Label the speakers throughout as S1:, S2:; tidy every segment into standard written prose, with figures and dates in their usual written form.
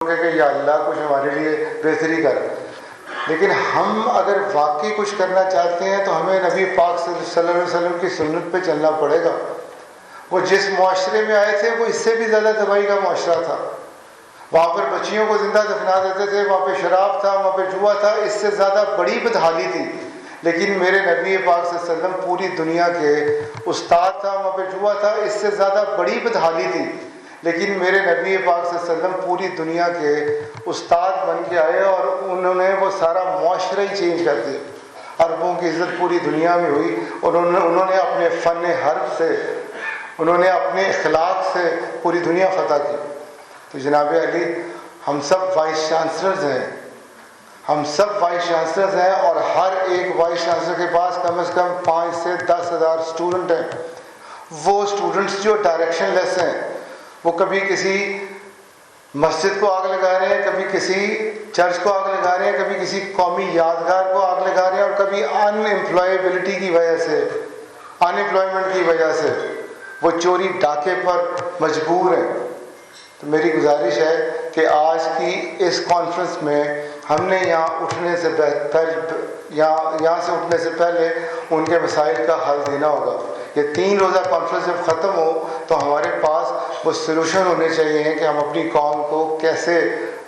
S1: کہ یا اللہ کچھ ہمارے لیے بہتری کر. لیکن ہم اگر واقعی کچھ کرنا چاہتے ہیں تو ہمیں نبی پاک صلی اللہ علیہ وسلم کی سنت پہ چلنا پڑے گا. وہ جس معاشرے میں آئے تھے وہ اس سے بھی زیادہ تباہی کا معاشرہ تھا. وہاں پر بچیوں کو زندہ دفنا دیتے تھے, وہاں پہ شراب تھا, وہاں پہ جوا تھا, اس سے زیادہ بڑی بدحالی تھی. لیکن میرے نبی پاک صلی اللہ علیہ وسلم پوری دنیا کے استاد تھا, وہاں پہ جوا تھا, اس سے زیادہ بڑی بدحالی تھی. لیکن میرے نبی پاک صلی اللہ علیہ وسلم پوری دنیا کے استاد بن کے آئے اور انہوں نے وہ سارا معاشرہ ہی چینج کر دیا. عربوں کی عزت پوری دنیا میں ہوئی. انہوں نے اپنے فن حرب سے, انہوں نے اپنے اخلاق سے پوری دنیا فتح کی. تو جناب علی, ہم سب وائس چانسلرز ہیں, ہم سب وائس چانسلرز ہیں, اور ہر ایک وائس چانسلر کے پاس کم از کم 5 سے 10 ہزار اسٹوڈنٹ ہیں. وہ اسٹوڈنٹس جو ڈائریکشن لیس ہیں, وہ کبھی کسی مسجد کو آگ لگا رہے ہیں, کبھی کسی چرچ کو آگ لگا رہے ہیں, کبھی کسی قومی یادگار کو آگ لگا رہے ہیں, اور کبھی ان امپلائیبلٹی کی وجہ سے, ان امپلائمنٹ کی وجہ سے وہ چوری ڈاکے پر مجبور ہیں. تو میری گزارش ہے کہ آج کی اس کانفرنس میں ہم نے یہاں سے اٹھنے سے پہلے ان کے مسائل کا حل دینا ہوگا. یہ 3 روزہ کانفرنس جب ختم ہو تو ہمارے پاس وہ سلوشن ہونے چاہیے کہ ہم اپنی قوم کو کیسے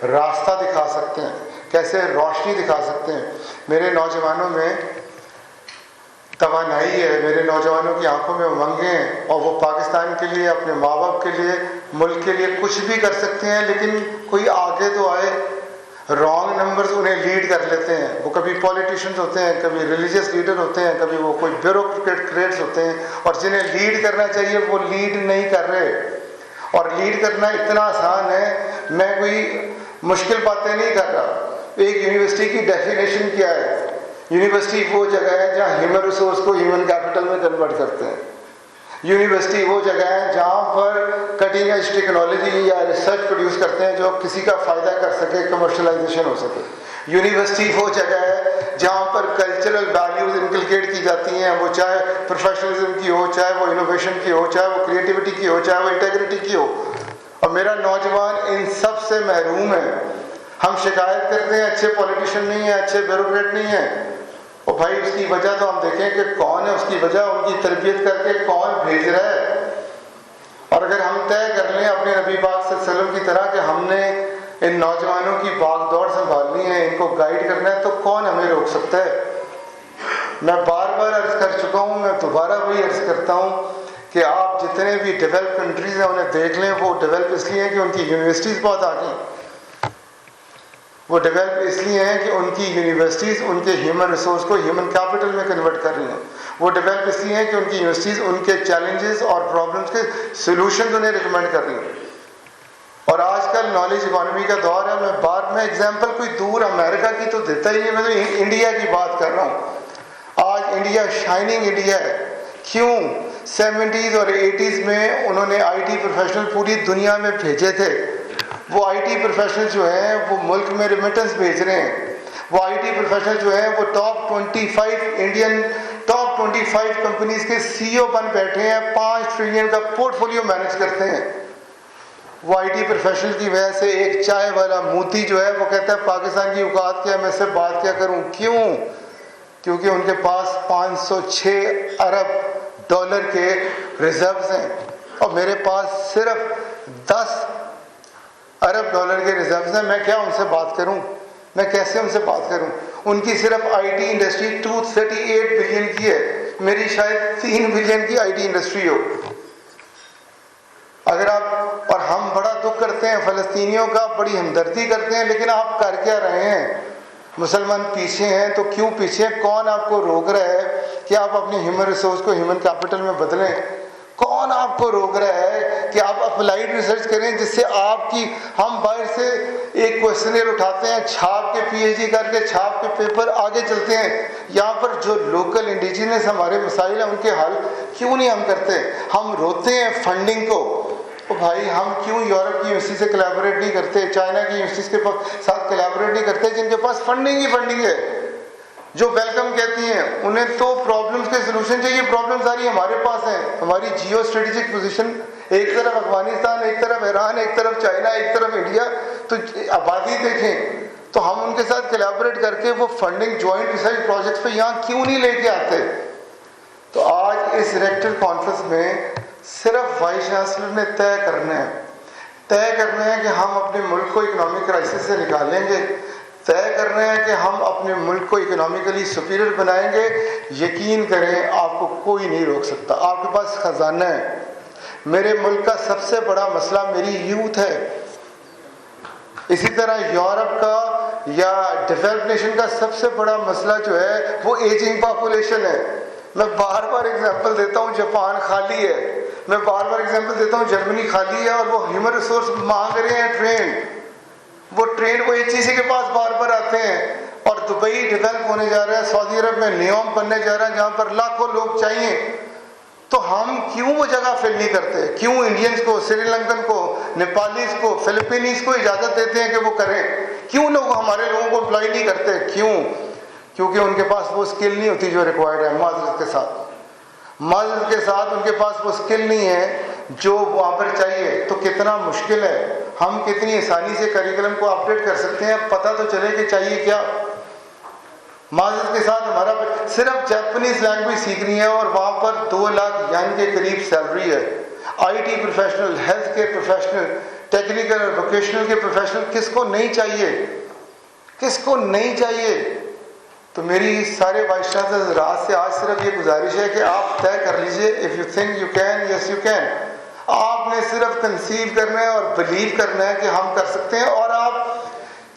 S1: راستہ دکھا سکتے ہیں, کیسے روشنی دکھا سکتے ہیں. میرے نوجوانوں میں توانائی ہے, میرے نوجوانوں کی آنکھوں میں امنگیں ہیں, اور وہ پاکستان کے لیے, اپنے ماں باپ کے لیے, ملک کے لیے کچھ بھی کر سکتے ہیں. لیکن کوئی آگے تو آئے. رانگ نمبرز انہیں لیڈ کر لیتے ہیں. وہ کبھی پولیٹیشنز ہوتے ہیں, کبھی ریلیجیس لیڈر ہوتے ہیں, کبھی وہ کوئی بیوروکریٹس ہوتے ہیں, اور جنہیں لیڈ کرنا چاہیے وہ لیڈ نہیں کر رہے. اور لیڈ کرنا اتنا آسان ہے, میں کوئی مشکل باتیں نہیں کر رہا. ایک یونیورسٹی کی ڈیفینیشن کیا ہے؟ یونیورسٹی وہ جگہ ہے جہاں ہیومن ریسورس کو ہیومن کیپٹل میں کنورٹ کرتے ہیں. یونیورسٹی وہ جگہ ہے جہاں پر کٹنگ ایج ٹیکنالوجی یا ریسرچ پروڈیوس کرتے ہیں جو کسی کا فائدہ کر سکے, کمرشلائزیشن ہو سکے. یونیورسٹی وہ جگہ ہے جہاں پر کلچرل ویلیوز انکلکیٹ کی جاتی ہیں, وہ چاہے پروفیشنلزم کی ہو, چاہے وہ انوویشن کی ہو, چاہے وہ کریٹیوٹی کی ہو, چاہے وہ انٹیگریٹی کی ہو. اور میرا نوجوان ان سب سے محروم ہے. ہم شکایت کرتے ہیں اچھے پولیٹیشین نہیں ہیں, اچھے بیوروکریٹ نہیں ہیں. اور بھائی اس کی وجہ تو ہم دیکھیں کہ کون ہے, اس کی وجہ ان کی تربیت کر کے کون بھیج رہا ہے. اور اگر ہم طے کر لیں اپنے نبی پاک صلی اللہ علیہ وسلم کی طرح کہ ہم نے ان نوجوانوں کی باغ دوڑ سنبھالنی ہے, ان کو گائیڈ کرنا ہے, تو کون ہمیں روک سکتا ہے؟ میں بار بار عرض کر چکا ہوں, میں دوبارہ وہی عرض کرتا ہوں کہ آپ جتنے بھی ڈیولپ کنٹریز ہیں انہیں دیکھ لیں. وہ ڈیولپ اس لیے ہیں کہ ان کی یونیورسٹیز بہت آگے ہیں. وہ ڈیولپ اس لیے ہیں کہ ان کی یونیورسٹیز ان کے ہیومن ریسورس کو ہیومن کیپٹل میں کنورٹ کر رہی ہیں. وہ ڈیولپ اس لیے ہیں کہ ان کی یونیورسٹیز ان کے چیلنجز اور پرابلمس کے سلوشنز انہیں ریکمینڈ کر رہی ہیں. اور آج کل نالج اکانومی کا دور ہے. میں ایگزامپل کوئی دور امریکہ کی تو دیتا ہی نہیں, میں تو انڈیا کی بات کر رہا ہوں. آج انڈیا شائننگ انڈیا ہے. کیوں؟ 70s اور 80s میں انہوں نے آئی ٹی پروفیشنل پوری دنیا میں بھیجے تھے. وہ آئی ٹی پروفیشنل جو ہیں وہ ملک میں ریمیٹنس بھیج رہے ہیں. وہ آئی ٹی پروفیشنل جو ہیں وہ ٹاپ 25 کمپنیز کے سی او بن بیٹھے ہیں, 5 ٹریلین کا پورٹ فولیو مینج کرتے ہیں. وہ آئی ٹی پروفیشنل کی وجہ سے ایک چائے والا موتی جو ہے وہ کہتا ہے پاکستان کی اوقات کیا, میں اس سے بات کیا کروں. کیوں؟ کیونکہ ان کے پاس 506 ارب ڈالر کے ریزروز ہیں, اور میرے پاس صرف 10 ارب ڈالر کے ریزروز ہیں. میں کیا ان سے بات کروں؟ میں کیسے ان سے بات کروں؟ ان کی صرف آئی ٹی انڈسٹری 238 بلین کی ہے, میری شاید 3 بلین کی آئی ٹی انڈسٹری ہو. اگر آپ, اور ہم بڑا دکھ کرتے ہیں فلسطینیوں کا, بڑی ہمدردی کرتے ہیں, لیکن آپ کر کیا رہے ہیں؟ مسلمان پیچھے ہیں تو کیوں پیچھے ہیں؟ کون آپ کو روک رہا ہے کہ آپ اپنے ہیومن ریسورس کو ہیومن کیپٹل میں بدلیں؟ کون آپ کو روک رہا ہے کہ آپ اپلائیڈ ریسرچ کریں جس سے آپ کی, ہم باہر سے ایک کویسچنر اٹھاتے ہیں, چھاپ کے پی ایچ ڈی کر کے چھاپ کے پیپر آگے چلتے ہیں. یہاں پر جو لوکل انڈیجنس ہمارے مسائل ہیں ان کے حل کیوں نہیں ہم کرتے؟ ہم روتے ہیں فنڈنگ کو. تو بھائی ہم کیوں یورپ کی یونیورسٹی سے کلیبوریٹ نہیں کرتے, چائنا کی یونیورسٹیز کے ساتھ کلیبوریٹ نہیں کرتے جن کے پاس فنڈنگ ہی فنڈنگ ہے, جو ویلکم کہتی ہیں؟ انہیں تو پرابلمس کے سلوشن چاہیے. پرابلم ساری ہمارے پاس ہیں. ہماری جیو اسٹریٹجک پوزیشن, ایک طرف افغانستان, ایک طرف ایران, ایک طرف چائنا, ایک طرف انڈیا. تو آبادی دیکھیں تو ہم ان کے ساتھ کولیبریٹ کر کے وہ فنڈنگ جوائنٹ ریسرچ پروجیکٹس پہ یہاں کیوں نہیں لے کے آتے؟ تو آج اس ریکٹر کانفرنس میں صرف وائس چانسلر نے طے کرنا ہے کہ ہم اپنے ملک کو اکنامک کرائسس سے نکالیں گے، طے کرنا ہے کہ ہم اپنے ملک کو اکنامیکلی سپیریئر بنائیں گے۔ یقین کریں آپ کو کوئی نہیں روک سکتا، آپ کے پاس خزانہ ہے۔ میرے ملک کا سب سے بڑا مسئلہ میری یوتھ ہے، اسی طرح یورپ کا یا ڈیولپ نیشن کا سب سے بڑا مسئلہ جو ہے وہ ایجنگ پاپولیشن ہے۔ میں بار بار اگزامپل دیتا ہوں، جاپان خالی ہے، میں بار بار اگزامپل دیتا ہوں جرمنی خالی ہے، اور وہ ہیومن ریسورس مانگ رہے ہیں وہ HEC کے پاس بار بار آتے ہیں، اور دبئی ڈیولپ ہونے جا رہا ہے، سعودی عرب میں نیوم بننے جا رہا ہے جہاں پر لاکھوں لوگ چاہیے۔ تو ہم کیوں وہ جگہ فل نہیں کرتے؟ کیوں انڈینز کو، سری لنکن کو، نیپالیز کو، فلپینیز کو اجازت دیتے ہیں کہ وہ کریں؟ کیوں لوگ ہمارے لوگوں کو امپلائی نہیں کرتے؟ کیونکہ ان کے پاس وہ اسکل نہیں ہوتی جو ریکوائرڈ ہے۔ معذرت کے ساتھ ان کے پاس وہ اسکل نہیں ہے جو وہاں پر چاہیے۔ تو کتنا مشکل ہے، ہم کتنی آسانی سے کریکولم کو اپڈیٹ کر سکتے ہیں، پتہ تو چلے کہ چاہیے کیا۔ معذرت کے ساتھ ہمارا صرف جاپنیز لینگویج سیکھنی ہے اور وہاں پر 2 لاکھ ین کے قریب سیلری ہے۔ IT professional, health care professional, technical اور ووکیشنل کے پروفیشنل کس کو نہیں چاہیے؟ تو میری سارے وائس چانسلر حضرات سے آج صرف یہ گزارش ہے کہ آپ طے کر لیجئے، if you think you can, yes you can. آپ نے صرف کنسیو کرنا ہے اور بلیو کرنا ہے کہ ہم کر سکتے ہیں، اور آپ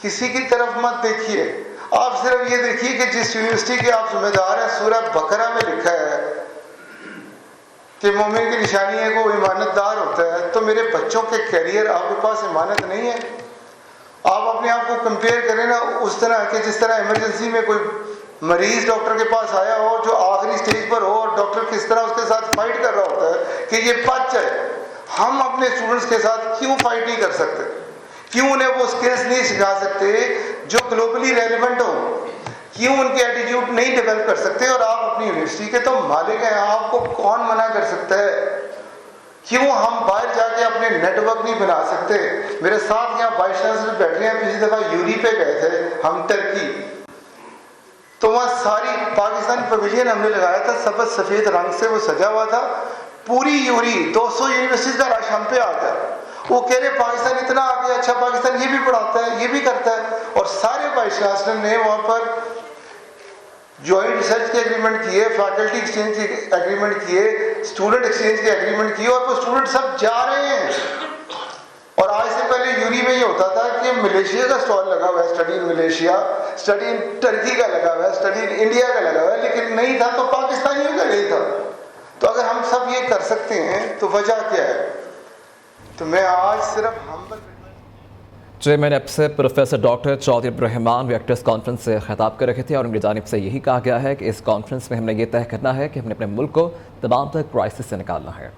S1: کسی کی طرف مت دیکھیے، آپ صرف یہ دیکھیے کہ جس یونیورسٹی کے آپ ذمہ دار ہیں، سورہ بقرہ میں لکھا ہے کہ مومن کی نشانی ہے کہ وہ امانت دار ہوتا ہے۔ تو میرے بچوں کے کیریئر آپ کے پاس امانت نہیں ہے؟ آپ اپنے آپ کو کمپیئر کریں نا اس طرح کہ جس طرح ایمرجنسی میں کوئی مریض ڈاکٹر کے پاس آیا ہو جو آخری سٹیج پر ہو، اور ڈاکٹر کس طرح اس کے ساتھ فائٹ کر رہا ہوتا ہے کہ یہ بچ جائے۔ ہم اپنے اسٹوڈنٹس کے ساتھ کیوں فائٹ نہیں کر سکتے؟ کیوں انہیں وہ سکلز نہیں سکھا سکتے جو گلوبلی ریلیونٹ ہو؟ کیوں ان کے ایٹیٹیوڈ نہیں ڈیولپ کر سکتے؟ اور آپ اپنی یونیورسٹی کے تو مالک ہیں، آپ کو کون منع کر سکتا ہے؟ کیوں ہم باہر جا کے اپنے نیٹ ورک نہیں بنا سکتے؟ میرے ساتھ یہاں وائس چانسلر بیٹھے ہیں، پچھلی دفعہ یوری پہ گئے تھے ہم، ترکی، تو وہاں ساری پاکستان پویلین ہم نے لگایا تھا، سبز سفید رنگ سے وہ سجا ہوا تھا، پوری یوری 200 یونیورسٹیز کا رش ہم پہ آ گیا۔ وہ کہہ رہے پاکستان اتنا آگے، اچھا پاکستان یہ بھی پڑھاتا ہے، یہ بھی کرتا ہے۔ اور سارے وائس چانسلر نے وہاں پر جوائنٹ ریسرچ کے ایگریمنٹ کیے، فیکلٹی ایکسچینج کے ایگریمنٹ کیے، اسٹوڈنٹ ایکسچینج کے ایگریمنٹ کیے، اور وہ اسٹوڈنٹ سب جا رہے ہیں۔ اور آج سے پہلے یوری میں یہ ہوتا تھا کہ ملیشیا کا اسٹال لگا ہوا ہے، study in Malaysia, study in Turkey کا لگا ہوا ہے، اسٹڈی ان انڈیا کا لگا ہوا ہے، لیکن نہیں تھا تو پاکستانیوں کا نہیں تھا۔ تو اگر ہم سب یہ کر سکتے ہیں تو وجہ کیا ہے؟ تو میں آج صرف
S2: چیئرمین ایپ سے professor doctor Chaudhry Abdul Rehman rectors conference سے خطاب کر رہے تھے، اور ان کی جانب سے یہی کہا گیا ہے کہ اس کانفرنس میں ہم نے یہ طے کرنا ہے کہ ہم نے اپنے ملک کو تمام تر کرائسس سے نکالنا ہے۔